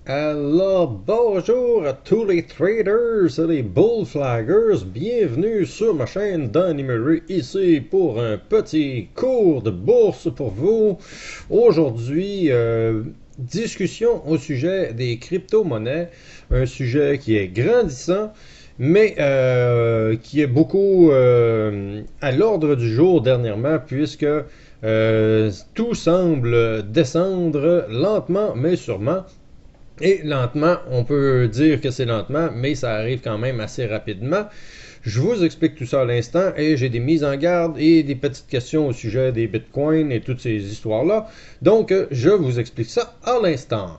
Alors, bonjour à tous les traders et les bullflaggers. Bienvenue sur ma chaîne d'Animery ici pour un petit cours de bourse pour vous. Aujourd'hui, discussion au sujet des crypto-monnaies, un sujet qui est grandissant, mais qui est beaucoup à l'ordre du jour dernièrement, puisque tout semble descendre lentement mais sûrement. Et lentement, on peut dire que c'est lentement, mais ça arrive quand même assez rapidement. Je vous explique tout ça à l'instant et j'ai des mises en garde et des petites questions au sujet des bitcoins et toutes ces histoires-là. Donc, je vous explique ça à l'instant.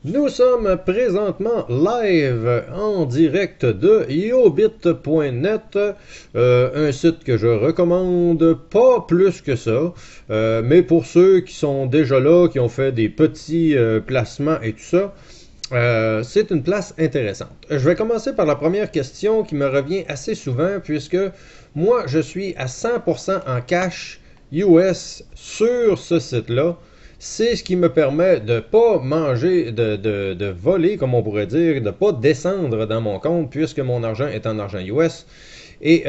Nous sommes présentement live en direct de yobit.net, un site que je recommande pas plus que ça, mais pour ceux qui sont déjà là, qui ont fait des petits placements et tout ça, c'est une place intéressante. Je vais commencer par la première question qui me revient assez souvent puisque moi je suis à 100% en cash US sur ce site-là. C'est ce qui me permet de ne pas manger, de voler, comme on pourrait dire, de ne pas descendre dans mon compte puisque mon argent est en argent US. Et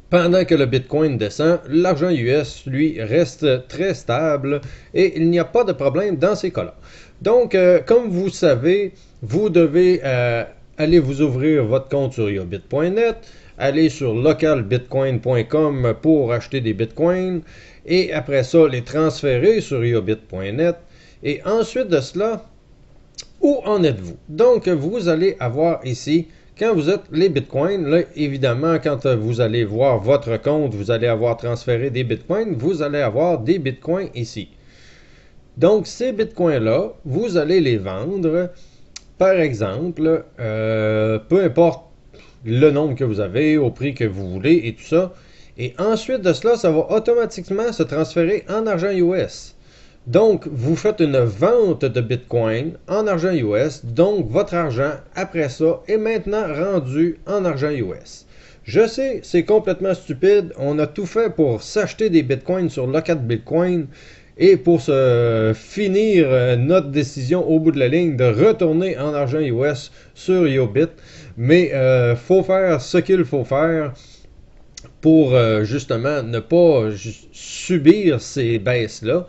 pendant que le Bitcoin descend, l'argent US, lui, reste très stable et il n'y a pas de problème dans ces cas-là. Donc, comme vous savez, vous devez aller vous ouvrir votre compte sur yobit.net, aller sur localbitcoin.com pour acheter des bitcoins et après ça, les transférer sur yobit.net. Et ensuite de cela, où en êtes-vous? Donc, vous allez avoir ici, quand vous êtes les bitcoins, là, évidemment, quand vous allez voir votre compte, vous allez avoir transféré des bitcoins, vous allez avoir des bitcoins ici. Donc, ces bitcoins-là, vous allez les vendre, par exemple, peu importe le nombre que vous avez, au prix que vous voulez et tout ça. Et ensuite de cela, ça va automatiquement se transférer en argent US. Donc, vous faites une vente de Bitcoin en argent US. Donc, votre argent, après ça, est maintenant rendu en argent US. Je sais, c'est complètement stupide. On a tout fait pour s'acheter des Bitcoins sur Local Bitcoin et pour se finir notre décision au bout de la ligne de retourner en argent US sur Yobit. Mais faut faire ce qu'il faut faire pour justement ne pas subir ces baisses-là.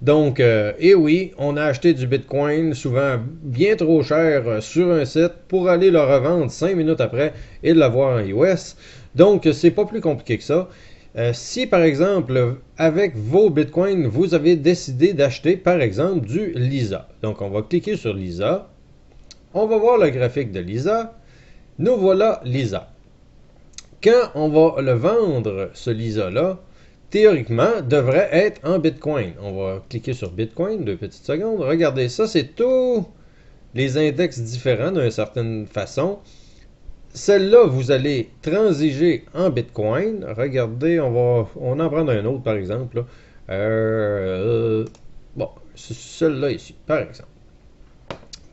Donc, et oui, on a acheté du Bitcoin souvent bien trop cher sur un site pour aller le revendre 5 minutes après et l'avoir en US. Donc, c'est pas plus compliqué que ça. Si par exemple, avec vos bitcoins, vous avez décidé d'acheter par exemple du Lisa. Donc, on va cliquer sur Lisa. On va voir le graphique de Lisa. Nous voilà Lisa. Quand on va le vendre, ce Lisa-là, théoriquement, devrait être en Bitcoin. On va cliquer sur Bitcoin, 2 petites secondes. Regardez, ça, c'est tous les index différents d'une certaine façon. Celle-là, vous allez transiger en Bitcoin. Regardez, on en prend un autre, par exemple. Bon, c'est celle-là ici, par exemple.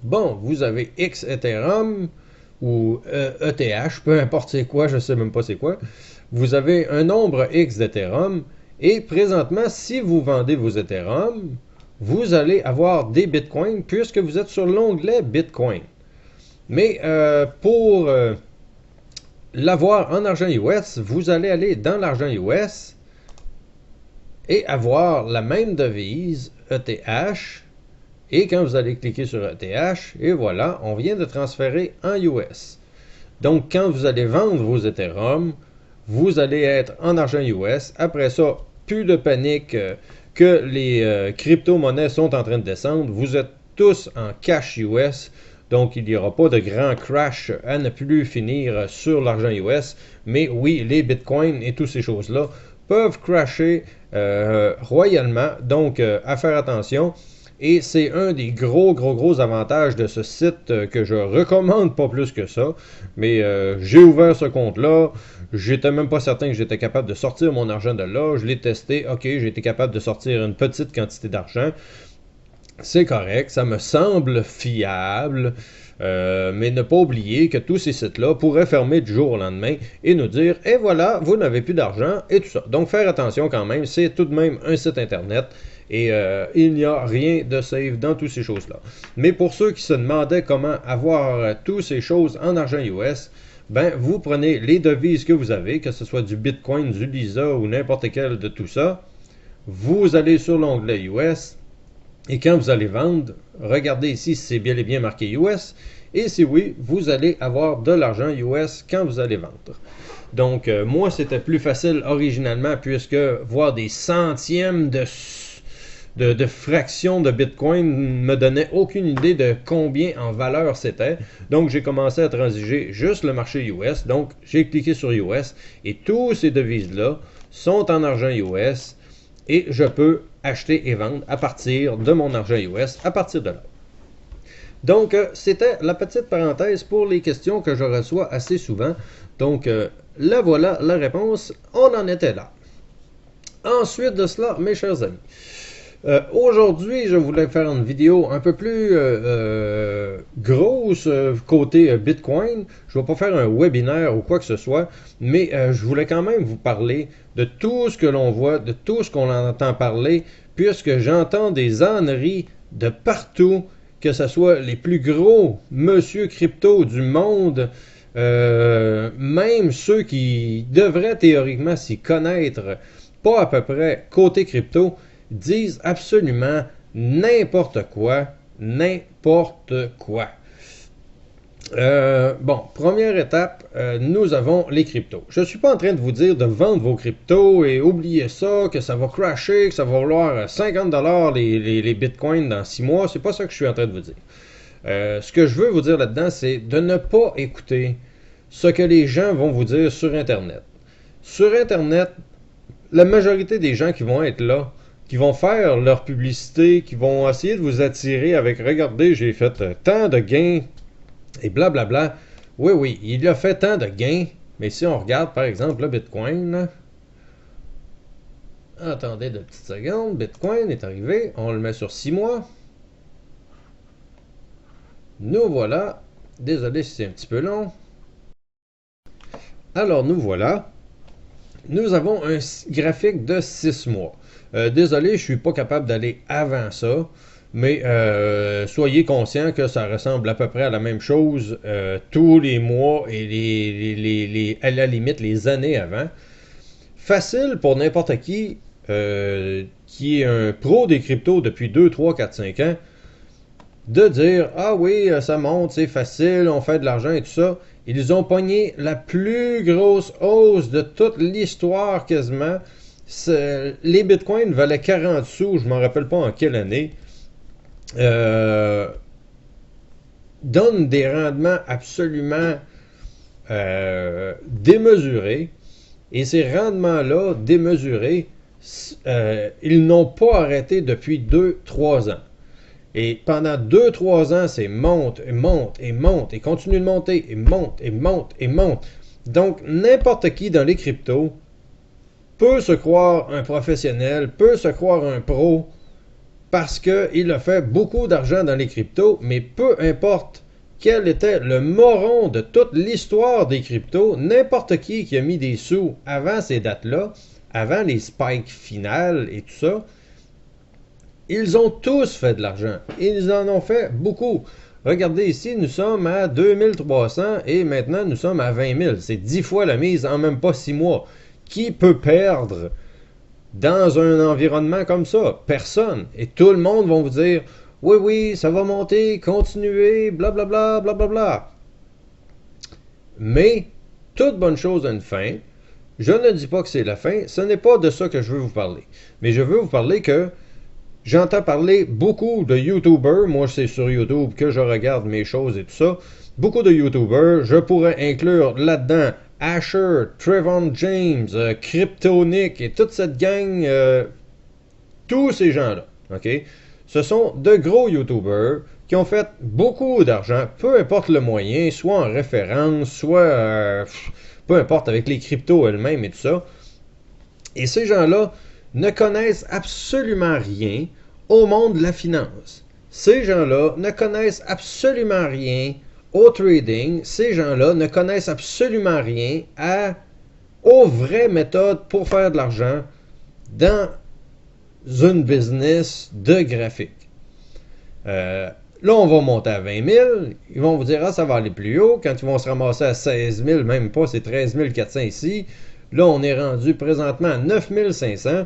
Bon, vous avez X Ethereum ou ETH, peu importe c'est quoi, je ne sais même pas c'est quoi. Vous avez un nombre X d'Ethereum et présentement, si vous vendez vos Ethereum, vous allez avoir des Bitcoins puisque vous êtes sur l'onglet Bitcoin. Mais pour l'avoir en argent US, vous allez aller dans l'argent US et avoir la même devise ETH. Et quand vous allez cliquer sur ETH, et voilà, on vient de transférer en US. Donc, quand vous allez vendre vos Ethereum, vous allez être en argent US. Après ça, plus de panique que les crypto-monnaies sont en train de descendre. Vous êtes tous en cash US. Donc, il n'y aura pas de grand crash à ne plus finir sur l'argent US. Mais oui, les bitcoins et toutes ces choses-là peuvent crasher royalement. Donc, à faire attention. Et c'est un des gros avantages de ce site que je recommande pas plus que ça. Mais j'ai ouvert ce compte-là. J'étais même pas certain que j'étais capable de sortir mon argent de là. Je l'ai testé. Ok, j'ai été capable de sortir une petite quantité d'argent. C'est correct, ça me semble fiable. Mais ne pas oublier que tous ces sites-là pourraient fermer du jour au lendemain et nous dire « Et voilà, vous n'avez plus d'argent » et tout ça. Donc, faire attention quand même, c'est tout de même un site Internet Et il n'y a rien de safe dans toutes ces choses-là. Mais pour ceux qui se demandaient comment avoir toutes ces choses en argent US, ben, vous prenez les devises que vous avez, que ce soit du Bitcoin, du Lisa ou n'importe quel de tout ça. Vous allez sur l'onglet US et quand vous allez vendre, regardez ici si c'est bien et bien marqué US. Et si oui, vous allez avoir de l'argent US quand vous allez vendre. Donc, moi, c'était plus facile originalement puisque voir des centièmes de fractions de Bitcoin me donnait aucune idée de combien en valeur c'était. Donc, j'ai commencé à transiger juste le marché US. Donc, j'ai cliqué sur US et tous ces devises-là sont en argent US et je peux acheter et vendre à partir de mon argent US à partir de là. Donc, c'était la petite parenthèse pour les questions que je reçois assez souvent. Donc, là voilà la réponse. On en était là. Ensuite de cela, mes chers amis, aujourd'hui, je voulais faire une vidéo un peu plus grosse côté Bitcoin. Je ne vais pas faire un webinaire ou quoi que ce soit, mais je voulais quand même vous parler de tout ce que l'on voit, de tout ce qu'on entend parler, puisque j'entends des âneries de partout, que ce soit les plus gros monsieur crypto du monde, même ceux qui devraient théoriquement s'y connaître, pas à peu près côté crypto, disent absolument n'importe quoi, n'importe quoi. Bon, première étape, nous avons les cryptos. Je ne suis pas en train de vous dire de vendre vos cryptos et oubliez ça, que ça va crasher, que ça va valoir 50$ les bitcoins dans 6 mois. C'est pas ça que je suis en train de vous dire. Ce que je veux vous dire là-dedans, c'est de ne pas écouter ce que les gens vont vous dire sur Internet. Sur Internet, la majorité des gens qui vont être là, qui vont faire leur publicité, qui vont essayer de vous attirer avec « Regardez, j'ai fait tant de gains » et blablabla. Oui, oui, il a fait tant de gains, mais si on regarde par exemple le Bitcoin, là, attendez 2 petites secondes, Bitcoin est arrivé, on le met sur 6 mois. Nous voilà, désolé si c'est un petit peu long. Alors nous voilà, nous avons un graphique de 6 mois. Désolé, je ne suis pas capable d'aller avant ça, mais soyez conscients que ça ressemble à peu près à la même chose tous les mois et à la limite les années avant. Facile pour n'importe qui est un pro des cryptos depuis 2, 3, 4, 5 ans, de dire « Ah oui, ça monte, c'est facile, on fait de l'argent et tout ça ». Ils ont pogné la plus grosse hausse de toute l'histoire quasiment. Les bitcoins valaient 40 sous, je ne me rappelle pas en quelle année. Donnent des rendements absolument démesurés. Et ces rendements-là, démesurés, ils n'ont pas arrêté depuis 2-3 ans. Et pendant 2-3 ans, c'est monte et monte et monte et continue de monter et monte et monte et monte. Donc, n'importe qui dans les cryptos peut se croire un professionnel, peut se croire un pro parce qu'il a fait beaucoup d'argent dans les cryptos, mais peu importe quel était le moron de toute l'histoire des cryptos, n'importe qui a mis des sous avant ces dates-là, avant les spikes finales et tout ça, ils ont tous fait de l'argent. Ils en ont fait beaucoup. Regardez ici, nous sommes à 2300 et maintenant nous sommes à 20 000. C'est 10 fois la mise en même pas 6 mois. Qui peut perdre dans un environnement comme ça? Personne. Et tout le monde va vous dire « Oui, oui, ça va monter, continuez, blablabla, blablabla. » Mais, toute bonne chose a une fin. Je ne dis pas que c'est la fin. Ce n'est pas de ça que je veux vous parler. Mais je veux vous parler que j'entends parler beaucoup de YouTubers. Moi, c'est sur YouTube que je regarde mes choses et tout ça. Beaucoup de YouTubers. Je pourrais inclure là-dedans Asher, Trevon James, Cryptonic et toute cette gang. Tous ces gens-là. OK? Ce sont de gros YouTubers qui ont fait beaucoup d'argent, peu importe le moyen, soit en référence, soit peu importe avec les cryptos elles-mêmes et tout ça. Et ces gens-là ne connaissent absolument rien au monde de la finance. Ces gens-là ne connaissent absolument rien au trading. Ces gens-là ne connaissent absolument rien aux vraies méthodes pour faire de l'argent dans une business de graphique. Là, on va monter à 20 000. Ils vont vous dire, ah, ça va aller plus haut. Quand ils vont se ramasser à 16 000, même pas, c'est 13 400 ici. Là, on est rendu présentement à 9 500.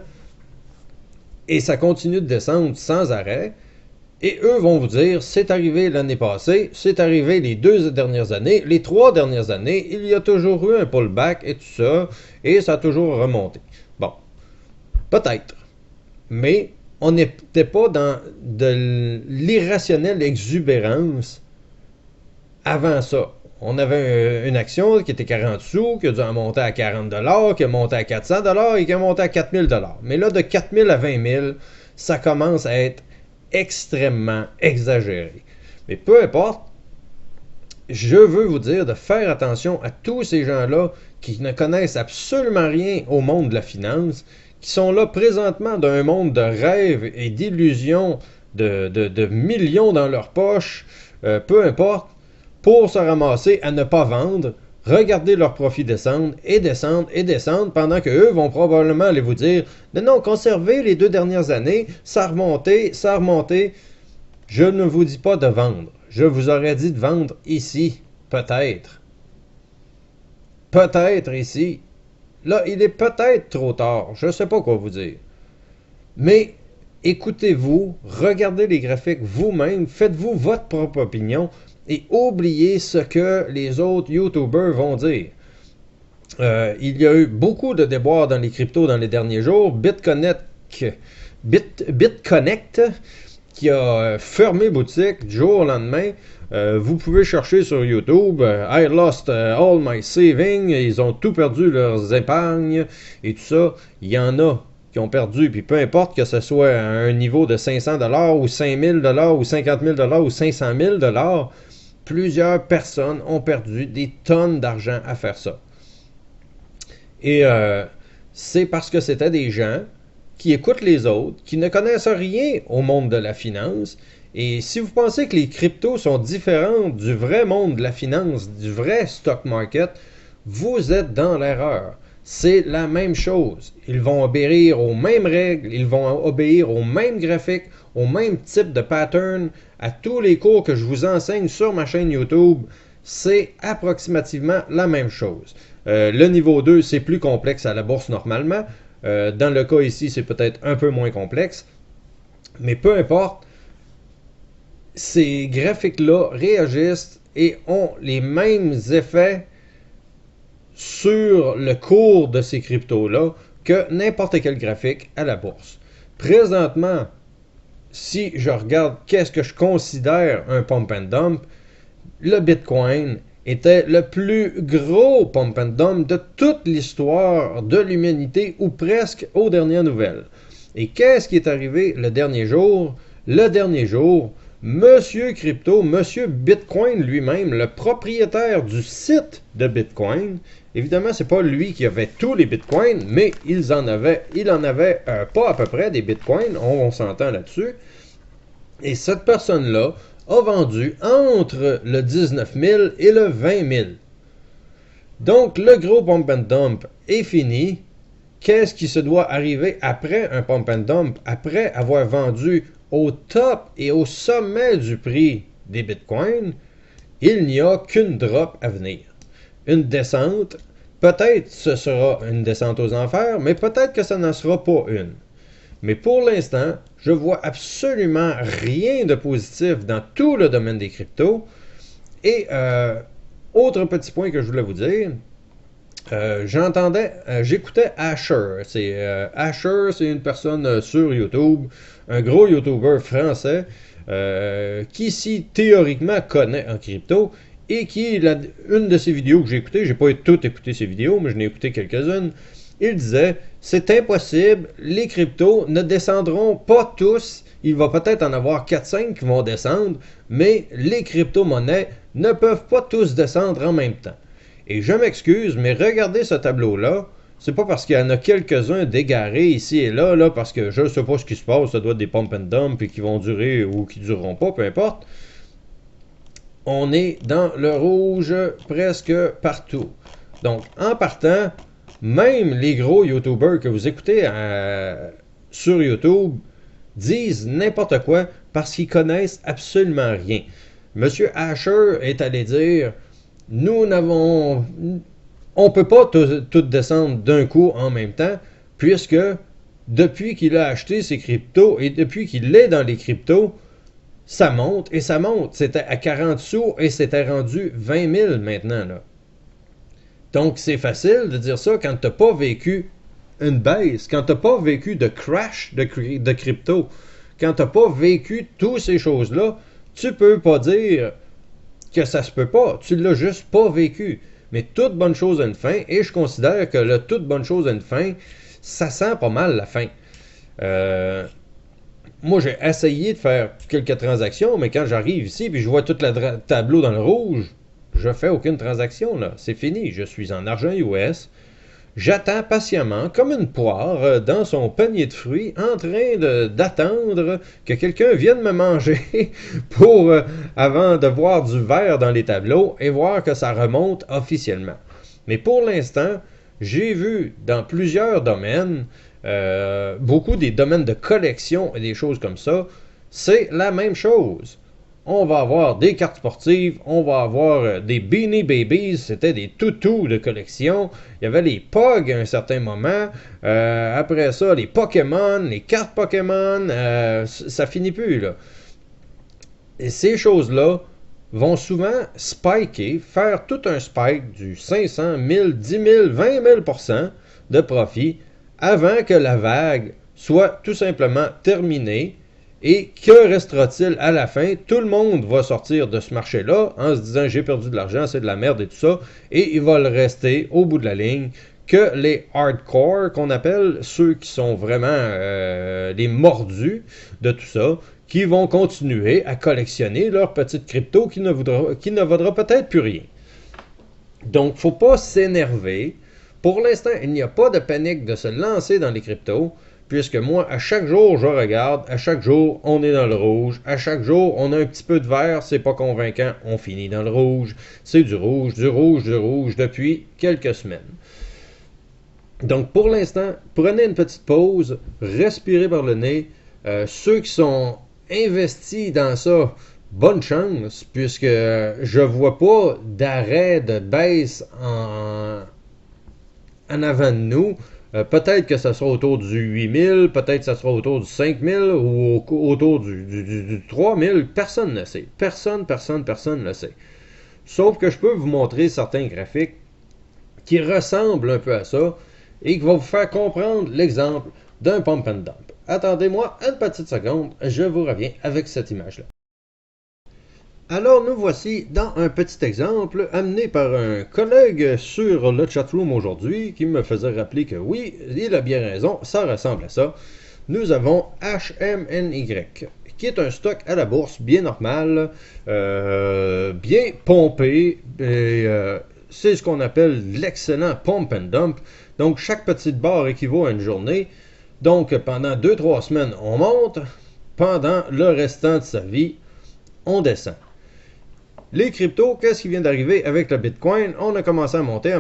Et ça continue de descendre sans arrêt. Et eux vont vous dire, c'est arrivé l'année passée, c'est arrivé les 2 dernières années, les 3 dernières années, il y a toujours eu un pullback et tout ça, et ça a toujours remonté. Bon, peut-être. Mais on n'était pas dans de l'irrationnelle exubérance avant ça. On avait une action qui était 40 sous, qui a dû en monter à 40 $, qui a monté à 400 $ et qui a monté à 4 000 $. Mais là, de 4 000 à 20 000, ça commence à être extrêmement exagéré. Mais peu importe, je veux vous dire de faire attention à tous ces gens-là qui ne connaissent absolument rien au monde de la finance, qui sont là présentement d'un monde de rêves et d'illusions, de millions dans leur poche, peu importe, pour se ramasser à ne pas vendre, regarder leurs profits descendre et descendre et descendre, pendant qu'eux vont probablement aller vous dire « Non, conservez les 2 dernières années, ça a remonté, ça a remonté. » Je ne vous dis pas de vendre. Je vous aurais dit de vendre ici, peut-être. Peut-être ici. Là, il est peut-être trop tard. Je ne sais pas quoi vous dire. Mais écoutez-vous, regardez les graphiques vous-même, faites-vous votre propre opinion et oubliez ce que les autres YouTubers vont dire. Il y a eu beaucoup de déboires dans les cryptos dans les derniers jours. BitConnect qui a fermé boutique du jour au lendemain. Vous pouvez chercher sur YouTube I lost all my savings. Ils ont tout perdu, leurs épargnes et tout ça. Il y en a qui ont perdu, puis peu importe que ce soit à un niveau de 500 $ ou 5 000 $ ou 50 000 $ ou 500 000 $, plusieurs personnes ont perdu des tonnes d'argent à faire ça. Et c'est parce que c'était des gens qui écoutent les autres, qui ne connaissent rien au monde de la finance. Et si vous pensez que les cryptos sont différents du vrai monde de la finance, du vrai stock market, vous êtes dans l'erreur. C'est la même chose. Ils vont obéir aux mêmes règles, ils vont obéir aux mêmes graphiques, au même type de pattern, à tous les cours que je vous enseigne sur ma chaîne YouTube. C'est approximativement la même chose. Le niveau 2, c'est plus complexe à la bourse normalement. Dans le cas ici, c'est peut-être un peu moins complexe. Mais peu importe, ces graphiques-là réagissent et ont les mêmes effets sur le cours de ces cryptos-là que n'importe quel graphique à la bourse. Présentement, si je regarde qu'est-ce que je considère un pump and dump, le Bitcoin était le plus gros pump and dump de toute l'histoire de l'humanité, ou presque aux dernières nouvelles. Et qu'est-ce qui est arrivé le dernier jour? Le dernier jour, Monsieur Crypto, Monsieur Bitcoin lui-même, le propriétaire du site de Bitcoin, évidemment, c'est pas lui qui avait tous les Bitcoins, mais il en avait pas à peu près des Bitcoins, on s'entend là-dessus. Et cette personne-là a vendu entre le 19 000 et le 20 000. Donc, le gros pump and dump est fini. Qu'est-ce qui se doit arriver après un pump and dump, après avoir vendu au top et au sommet du prix des bitcoins? Il n'y a qu'une drop à venir. Une descente, peut-être ce sera une descente aux enfers, mais peut-être que ça n'en sera pas une. Mais pour l'instant, je vois absolument rien de positif dans tout le domaine des cryptos. Et autre petit point que je voulais vous dire, j'écoutais Asher. Asher, c'est une personne sur YouTube, un gros YouTuber français qui, si théoriquement, connaît en crypto et qui, une de ses vidéos que j'ai écoutées, j'ai pas tout écouté ses vidéos, mais je n'ai écouté quelques-unes, il disait, c'est impossible, les cryptos ne descendront pas tous, il va peut-être en avoir 4-5 qui vont descendre, mais les crypto-monnaies ne peuvent pas tous descendre en même temps. Et je m'excuse, mais regardez ce tableau-là, c'est pas parce qu'il y en a quelques-uns d'égarés ici et là, parce que je ne sais pas ce qui se passe, ça doit être des pump and dump et qui vont durer ou qui dureront pas, peu importe. On est dans le rouge presque partout. Donc, en partant, même les gros YouTubers que vous écoutez sur YouTube disent n'importe quoi parce qu'ils connaissent absolument rien. Monsieur Asher est allé dire nous n'avons on peut pas tout descendre d'un coup en même temps puisque depuis qu'il a acheté ses cryptos et depuis qu'il est dans les cryptos, ça monte et ça monte. C'était à 40 sous et c'était rendu 20 000 maintenant. Là. Donc c'est facile de dire ça quand tu n'as pas vécu une baisse, quand tu n'as pas vécu de crash de crypto, quand tu n'as pas vécu toutes ces choses-là, tu peux pas dire que ça se peut pas. Tu l'as juste pas vécu. Mais toute bonne chose a une fin et je considère que le toute bonne chose a une fin, ça sent pas mal la fin. Moi, j'ai essayé de faire quelques transactions, mais quand j'arrive ici et je vois tout le tableau dans le rouge, je fais aucune transaction. Là. C'est fini. Je suis en argent US. J'attends patiemment, comme une poire, dans son panier de fruits, en train d'attendre que quelqu'un vienne me manger pour, avant de voir du vert dans les tableaux et voir que ça remonte officiellement. Mais pour l'instant, j'ai vu dans plusieurs domaines, beaucoup des domaines de collection et des choses comme ça, c'est la même chose. On va avoir des cartes sportives, on va avoir des Beanie Babies, c'était des toutous de collection. Il y avait les Pog à un certain moment. Après ça, les Pokémon, les cartes Pokémon, ça finit plus, là. Et ces choses-là vont souvent spiker, faire tout un spike du 500, 1000, 10 000, 20 000% de profit avant que la vague soit tout simplement terminée. Et que restera-t-il à la fin? Tout le monde va sortir de ce marché-là en se disant j'ai perdu de l'argent, c'est de la merde et tout ça. Et il va le rester au bout de la ligne que les hardcore, qu'on appelle ceux qui sont vraiment les mordus de tout ça, qui vont continuer à collectionner leur petite crypto qui ne vaudra peut-être plus rien. Donc, faut pas s'énerver. Pour l'instant, il n'y a pas de panique de se lancer dans les cryptos. Puisque moi, à chaque jour, je regarde, à chaque jour, on est dans le rouge, à chaque jour, on a un petit peu de vert, c'est pas convaincant, on finit dans le rouge, c'est du rouge, du rouge, du rouge, depuis quelques semaines. Donc, pour l'instant, prenez une petite pause, respirez par le nez. Ceux qui sont investis dans ça, bonne chance, puisque je vois pas d'arrêt de baisse en avant de nous. Peut-être que ça sera autour du 8000, peut-être que ça sera autour du 5000 ou autour du 3000. Personne ne sait. Personne ne le sait. Sauf que je peux vous montrer certains graphiques qui ressemblent un peu à ça et qui vont vous faire comprendre l'exemple d'un pump and dump. Attendez-moi une petite seconde, je vous reviens avec cette image-là. Alors nous voici dans un petit exemple amené par un collègue sur le chatroom aujourd'hui qui me faisait rappeler que oui, il a bien raison, ça ressemble à ça. Nous avons HMNY qui est un stock à la bourse bien normal, bien pompé, et c'est ce qu'on appelle l'excellent pump and dump. Donc chaque petite barre équivaut à une journée. Donc pendant 2-3 semaines on monte, pendant le restant de sa vie on descend. Les cryptos, qu'est-ce qui vient d'arriver avec le Bitcoin? On a commencé à monter.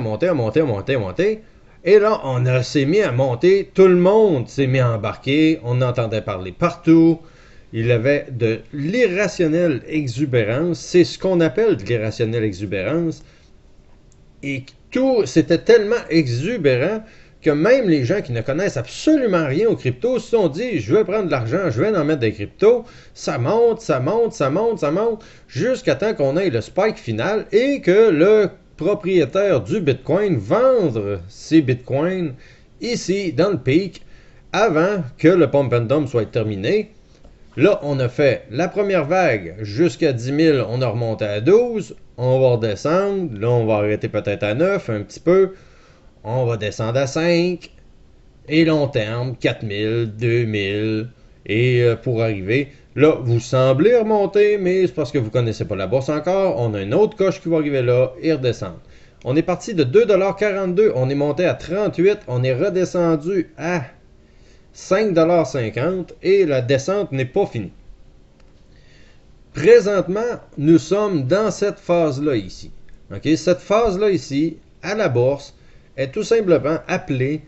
Et là, on s'est mis à monter. Tout le monde s'est mis à embarquer. On entendait parler partout. Il avait de l'irrationnelle exubérance. C'est ce qu'on appelle de l'irrationnelle exubérance. Et tout, c'était tellement exubérant que même les gens qui ne connaissent absolument rien aux cryptos se sont dit, je vais prendre de l'argent, je vais en mettre des cryptos, ça monte, jusqu'à temps qu'on ait le spike final et que le propriétaire du Bitcoin vende ses Bitcoins ici dans le pic avant que le pump and dump soit terminé. Là, on a fait la première vague jusqu'à 10 000, on a remonté à 12, on va redescendre, là on va arrêter peut-être à 9 un petit peu, on va descendre à 5, et long terme, 4000, 2000, et pour arriver, là, vous semblez remonter, mais c'est parce que vous ne connaissez pas la bourse encore, on a une autre coche qui va arriver là, et redescendre. On est parti de 2,42$, on est monté à 38$, on est redescendu à 5,50$, et la descente n'est pas finie. Présentement, nous sommes dans cette phase-là ici. Okay? Cette phase-là ici, à la bourse, est tout simplement appelée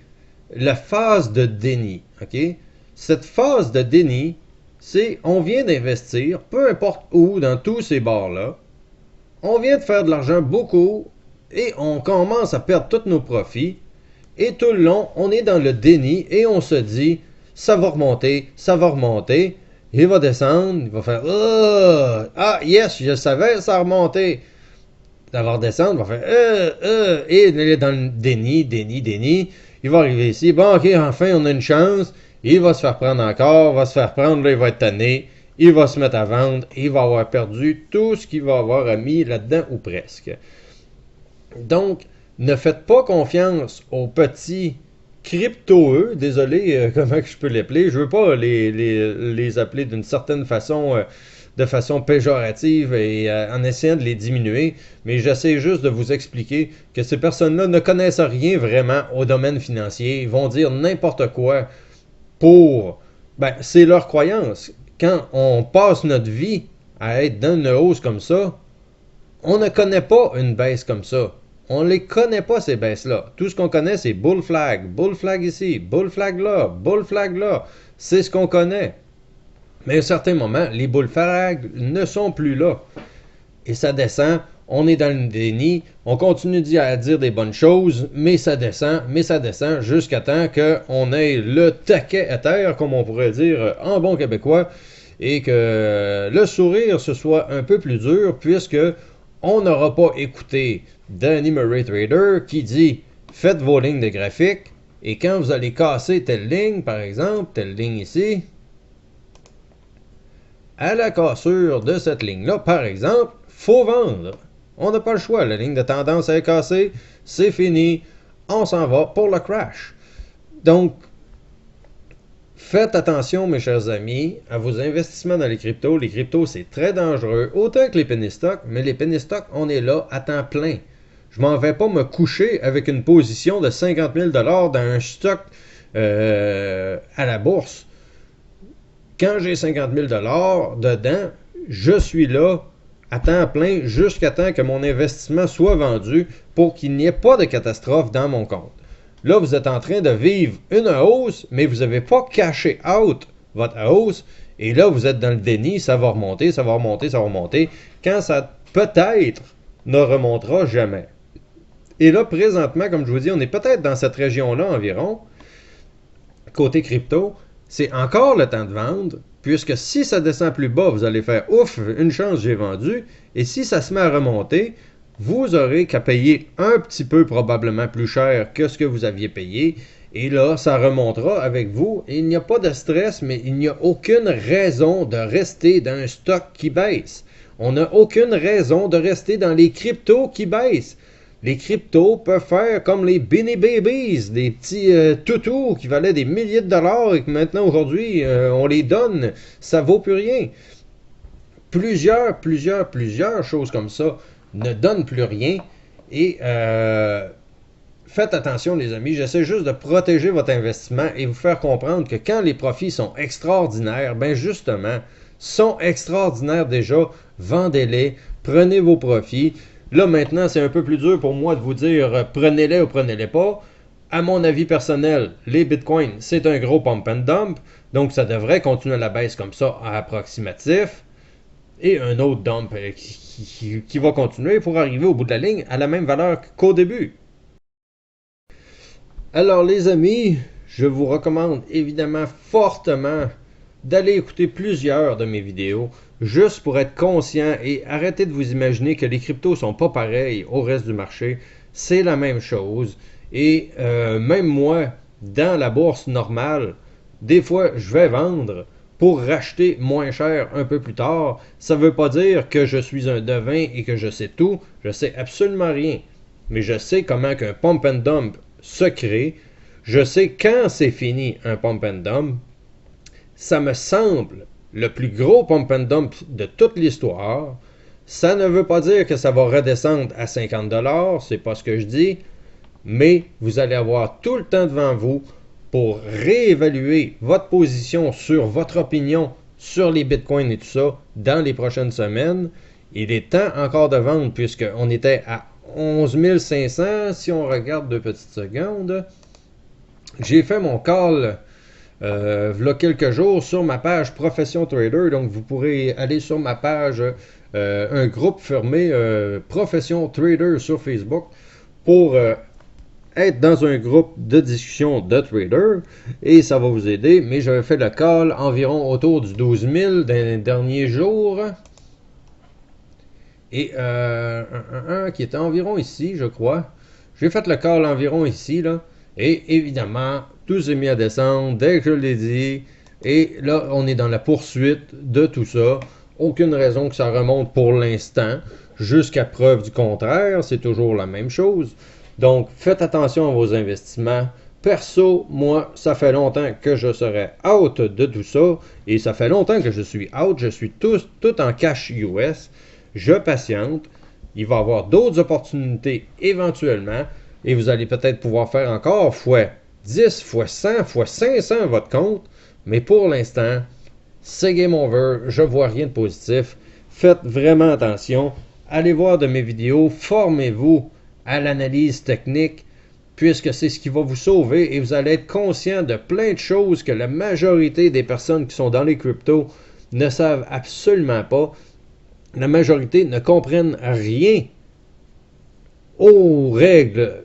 la phase de déni. Okay? cette phase de déni, c'est on vient d'investir, peu importe où, dans tous ces bars-là, on vient de faire de l'argent beaucoup et on commence à perdre tous nos profits. Et tout le long, on est dans le déni et on se dit, ça va remonter, il va descendre, il va faire ah yes, je savais, ça a remonté. Ça va redescendre, il va faire et il est dans le déni. Il va arriver ici, bon ok, enfin on a une chance, il va se faire prendre encore, là il va être tanné, il va se mettre à vendre, il va avoir perdu tout ce qu'il va avoir mis là-dedans ou presque. Donc, ne faites pas confiance aux petits crypto-eux, désolé comment je peux l'appeler, je veux pas les appeler d'une certaine façon, de façon péjorative et en essayant de les diminuer, mais j'essaie juste de vous expliquer que ces personnes-là ne connaissent rien vraiment au domaine financier, ils vont dire n'importe quoi pour... Ben, c'est leur croyance. Quand on passe notre vie à être dans une hausse comme ça, on ne connaît pas une baisse comme ça. On ne les connaît pas, ces baisses-là. Tout ce qu'on connaît, c'est bull flag ici, bull flag là. C'est ce qu'on connaît. Mais à un certain moment, les bull flags ne sont plus là. Et ça descend, on est dans le déni, on continue à dire des bonnes choses, mais ça descend, jusqu'à temps qu'on ait le taquet à terre, comme on pourrait dire en bon québécois, et que le sourire se soit un peu plus dur, puisque on n'aura pas écouté Danny Murray Trader qui dit faites vos lignes de graphique et quand vous allez casser telle ligne, par exemple, telle ligne ici, à la cassure de cette ligne-là, par exemple, faut vendre. On n'a pas le choix, la ligne de tendance est cassée, c'est fini, on s'en va pour le crash. Donc, faites attention, mes chers amis, à vos investissements dans les cryptos. Les cryptos, c'est très dangereux, autant que les penny stocks, mais les penny stocks, on est là à temps plein. Je m'en vais pas me coucher avec une position de 50 000 $ dans un stock à la bourse. Quand j'ai 50 000 $ dedans, je suis là à temps plein jusqu'à temps que mon investissement soit vendu pour qu'il n'y ait pas de catastrophe dans mon compte. Là, vous êtes en train de vivre une hausse, mais vous n'avez pas caché out votre hausse. Et là, vous êtes dans le déni, ça va remonter. Quand ça peut-être ne remontera jamais. Et là, présentement, comme je vous dis, on est peut-être dans cette région-là environ. Côté crypto, c'est encore le temps de vendre, puisque si ça descend plus bas, vous allez faire ouf, une chance, j'ai vendu. Et si ça se met à remonter, vous aurez qu'à payer un petit peu probablement plus cher que ce que vous aviez payé. Et là, ça remontera avec vous. Et il n'y a pas de stress, mais il n'y a aucune raison de rester dans un stock qui baisse. On n'a aucune raison de rester dans les cryptos qui baissent. Les cryptos peuvent faire comme les Beanie Babies, des petits toutous qui valaient des milliers de dollars et que maintenant, aujourd'hui, on les donne. Ça vaut plus rien. Plusieurs choses comme ça ne donnent plus rien. Et faites attention, les amis. J'essaie juste de protéger votre investissement et vous faire comprendre que quand les profits sont extraordinaires, ben justement, sont extraordinaires déjà, vendez-les, prenez vos profits. Là, maintenant, c'est un peu plus dur pour moi de vous dire prenez-les ou prenez-les pas. À mon avis personnel, les bitcoins, c'est un gros pump and dump. Donc, ça devrait continuer à la baisse comme ça, à approximatif. Et un autre dump qui va continuer pour arriver au bout de la ligne à la même valeur qu'au début. Alors, les amis, je vous recommande évidemment fortement d'aller écouter plusieurs de mes vidéos juste pour être conscient et arrêter de vous imaginer que les cryptos sont pas pareils au reste du marché. C'est la même chose. Et même moi, dans la bourse normale, des fois, je vais vendre pour racheter moins cher un peu plus tard. Ça ne veut pas dire que je suis un devin et que je sais tout. Je sais absolument rien. Mais je sais comment qu'un pump and dump se crée. Je sais quand c'est fini un pump and dump. Ça me semble le plus gros pump and dump de toute l'histoire. Ça ne veut pas dire que ça va redescendre à 50 $, c'est pas ce que je dis, mais vous allez avoir tout le temps devant vous pour réévaluer votre position sur votre opinion sur les bitcoins et tout ça dans les prochaines semaines. Il est temps encore de vendre puisqu'on était à 11 500. Si on regarde 2 petites secondes, j'ai fait mon call v'là quelques jours sur ma page Profession Trader. Donc, vous pourrez aller sur ma page, un groupe fermé Profession Trader sur Facebook pour être dans un groupe de discussion de trader et ça va vous aider. Mais j'avais fait le call environ autour du 12 000 dans les derniers jours. Et qui était environ ici, je crois. J'ai fait le call environ ici, là. Et évidemment, tout s'est mis à descendre dès que je l'ai dit. Et là, on est dans la poursuite de tout ça. Aucune raison que ça remonte pour l'instant. Jusqu'à preuve du contraire, c'est toujours la même chose. Donc, faites attention à vos investissements. Perso, moi, ça fait longtemps que je serais out de tout ça. Et ça fait longtemps que je suis out. Je suis tout en cash US. Je patiente. Il va y avoir d'autres opportunités éventuellement. Et vous allez peut-être pouvoir faire encore fois 10, fois 100, fois 500 votre compte. Mais pour l'instant, c'est game over. Je vois rien de positif. Faites vraiment attention. Allez voir de mes vidéos. Formez-vous à l'analyse technique, puisque c'est ce qui va vous sauver et vous allez être conscient de plein de choses que la majorité des personnes qui sont dans les cryptos ne savent absolument pas. La majorité ne comprennent rien aux règles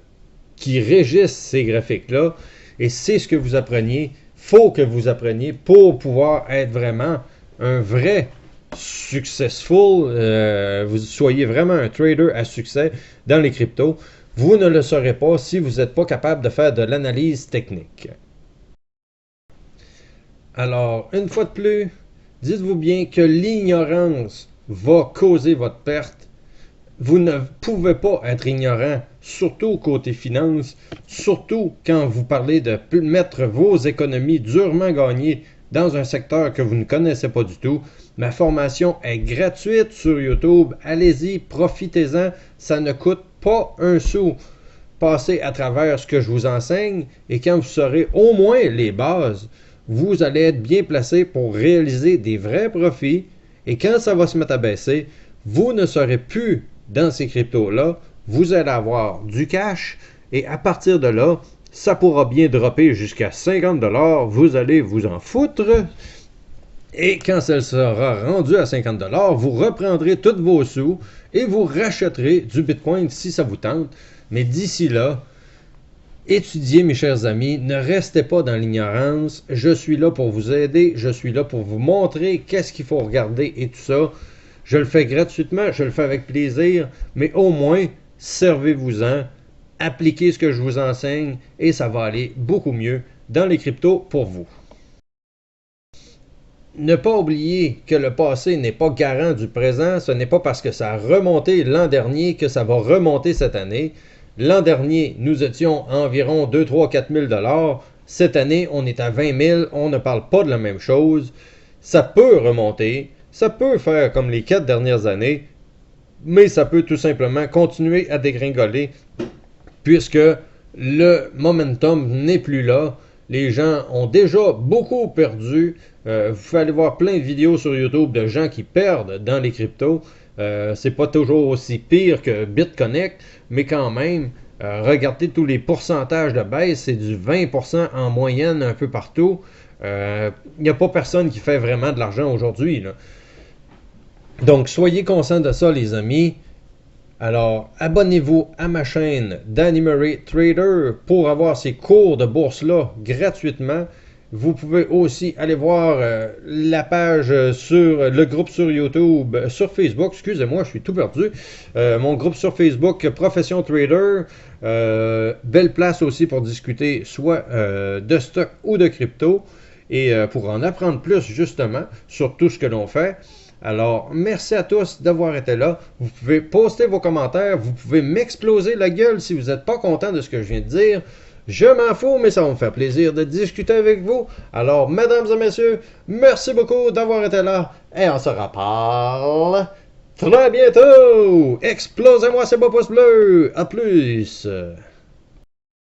qui régissent ces graphiques-là, et c'est ce que vous appreniez. Faut que vous appreniez pour pouvoir être vraiment un vrai successful, vous soyez vraiment un trader à succès dans les cryptos. Vous ne le serez pas si vous n'êtes pas capable de faire de l'analyse technique. Alors, une fois de plus, dites-vous bien que l'ignorance va causer votre perte. Vous ne pouvez pas être ignorant, surtout côté finance, surtout quand vous parlez de mettre vos économies durement gagnées dans un secteur que vous ne connaissez pas du tout. Ma formation est gratuite sur YouTube. Allez-y, profitez-en. Ça ne coûte pas un sou. Passez à travers ce que je vous enseigne et quand vous saurez au moins les bases, vous allez être bien placé pour réaliser des vrais profits. Et quand ça va se mettre à baisser, vous ne serez plus dans ces cryptos-là. Vous allez avoir du cash et à partir de là, ça pourra bien dropper jusqu'à 50 $. Vous allez vous en foutre. Et quand ça sera rendu à 50 $, vous reprendrez tous vos sous et vous rachèterez du Bitcoin si ça vous tente. Mais d'ici là, étudiez mes chers amis, ne restez pas dans l'ignorance. Je suis là pour vous aider, je suis là pour vous montrer qu'est-ce qu'il faut regarder et tout ça. Je le fais gratuitement, je le fais avec plaisir, mais au moins, servez-vous-en, appliquez ce que je vous enseigne et ça va aller beaucoup mieux dans les cryptos pour vous. Ne pas oublier que le passé n'est pas garant du présent. Ce n'est pas parce que ça a remonté l'an dernier que ça va remonter cette année. L'an dernier, nous étions à environ 2, 3, 4 000 $. Cette année, on est à 20 000. On ne parle pas de la même chose. Ça peut remonter. Ça peut faire comme les 4 dernières années. Mais ça peut tout simplement continuer à dégringoler puisque le momentum n'est plus là. Les gens ont déjà beaucoup perdu. Vous pouvez aller voir plein de vidéos sur YouTube de gens qui perdent dans les cryptos. C'est pas toujours aussi pire que BitConnect, mais quand même, regardez tous les pourcentages de baisse, c'est du 20% en moyenne un peu partout. Il n'y a pas personne qui fait vraiment de l'argent aujourd'hui. Donc, soyez conscients de ça, les amis. Alors, abonnez-vous à ma chaîne Danny Murray Trader pour avoir ces cours de bourse-là gratuitement. Vous pouvez aussi aller voir la page sur le groupe sur YouTube, sur Facebook, excusez-moi, je suis tout perdu. Mon groupe sur Facebook, Profession Trader. Belle place aussi pour discuter soit de stock ou de crypto et pour en apprendre plus justement sur tout ce que l'on fait. Alors, merci à tous d'avoir été là. Vous pouvez poster vos commentaires. Vous pouvez m'exploser la gueule si vous n'êtes pas content de ce que je viens de dire. Je m'en fous, mais ça va me faire plaisir de discuter avec vous. Alors, mesdames et messieurs, merci beaucoup d'avoir été là. Et on se reparle très bientôt. Explosez-moi ces beaux pouces bleus. À plus.